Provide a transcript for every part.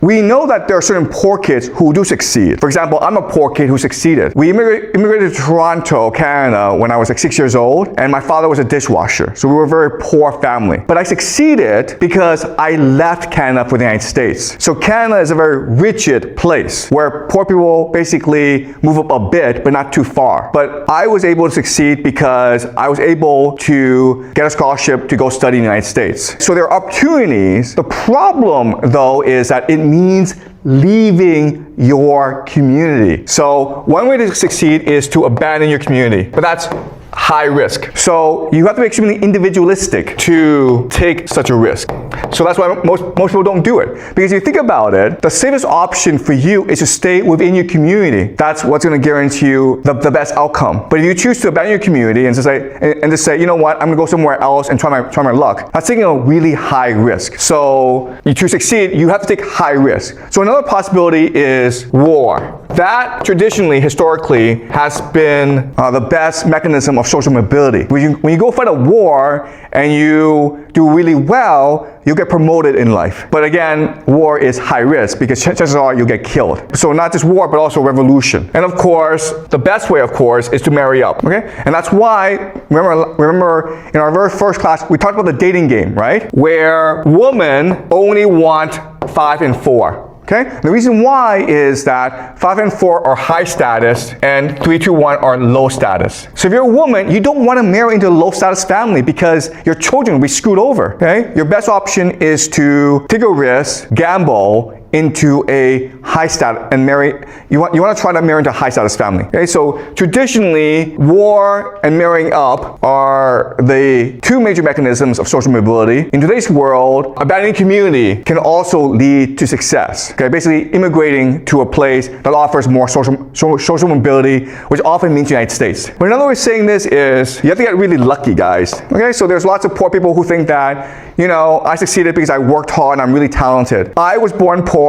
we know that there are certain poor kids who do succeed. For example, I'm a poor kid who succeeded. We immigrated to Toronto, Canada when I was like 6 years old, and my father was a dishwasher. So we were a very poor family. But I succeeded because I left Canada for the United States. So Canada is a very rigid place where poor people basically move up a bit, but not too far. But I was able to succeed because I was able to get a scholarship to go study in the United States. So there are opportunities. The problem, though, is that it means leaving your community. So one way to succeed is to abandon your community, but that's high risk. So you have to be extremely individualistic to take such a risk. So that's why most people don't do it. Because if you think about it, the safest option for you is to stay within your community. That's what's going to guarantee you the best outcome. But if you choose to abandon your community and just say, you know what, I'm going to go somewhere else and try my luck, that's taking a really high risk. So you choose to succeed, you have to take high risk. So another possibility is war. That traditionally, historically, has been the best mechanism of social mobility. When you go fight a war and you do really well, you'll get promoted in life. But again, war is high risk because chances are you'll get killed. So not just war, but also revolution. And of course, the best way, of course, is to marry up, okay? And that's why, remember in our very first class, we talked about the dating game, right? Where women only want 5 and 4. Okay? The reason why is that 5 and 4 are high status and 3, 2, 1 are low status. So if you're a woman, you don't want to marry into a low status family because your children will be screwed over. Okay? Your best option is to take a risk, gamble into a high status and marry. You want to try to marry into a high status family. Okay? So traditionally, war and marrying up are the two major mechanisms of social mobility. In today's world, abandoning community can also lead to success. Okay? Basically immigrating to a place that offers more social mobility, which often means the United States. But another way of saying this is you have to get really lucky, guys. Okay? So there's lots of poor people who think that, you know, I succeeded because I worked hard and I'm really talented. I was born poor.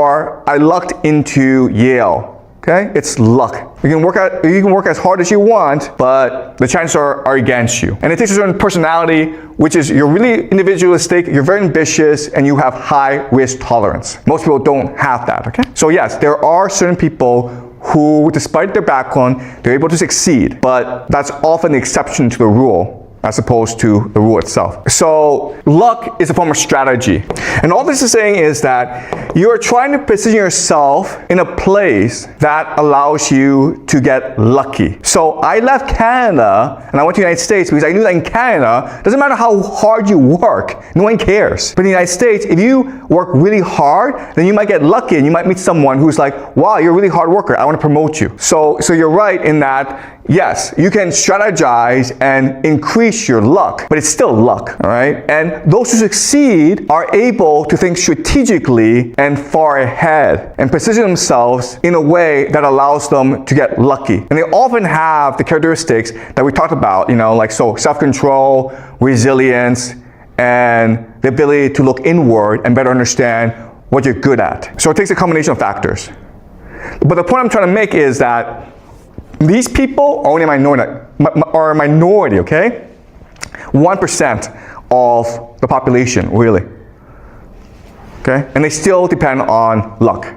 I lucked into Yale. Okay? It's luck. You can work as hard as you want, but the chances are against you. And it takes a certain personality, which is you're really individualistic, you're very ambitious, and you have high risk tolerance. Most people don't have that, okay? So yes, there are certain people who, despite their background, they're able to succeed, but that's often the exception to the rule, as opposed to the rule itself. So luck is a form of strategy. And all this is saying is that you're trying to position yourself in a place that allows you to get lucky. So I left Canada and I went to the United States because I knew that in Canada, it doesn't matter how hard you work, no one cares. But in the United States, if you work really hard, then you might get lucky and you might meet someone who's like, wow, you're a really hard worker, I want to promote you. So you're right in that, yes, you can strategize and increase your luck, but it's still luck, all right? And those who succeed are able to think strategically and far ahead and position themselves in a way that allows them to get lucky. And they often have the characteristics that we talked about, you know, like so self-control, resilience, and the ability to look inward and better understand what you're good at. So it takes a combination of factors. But the point I'm trying to make is that these people are only a minority, okay? 1% of the population, really. Okay? And they still depend on luck.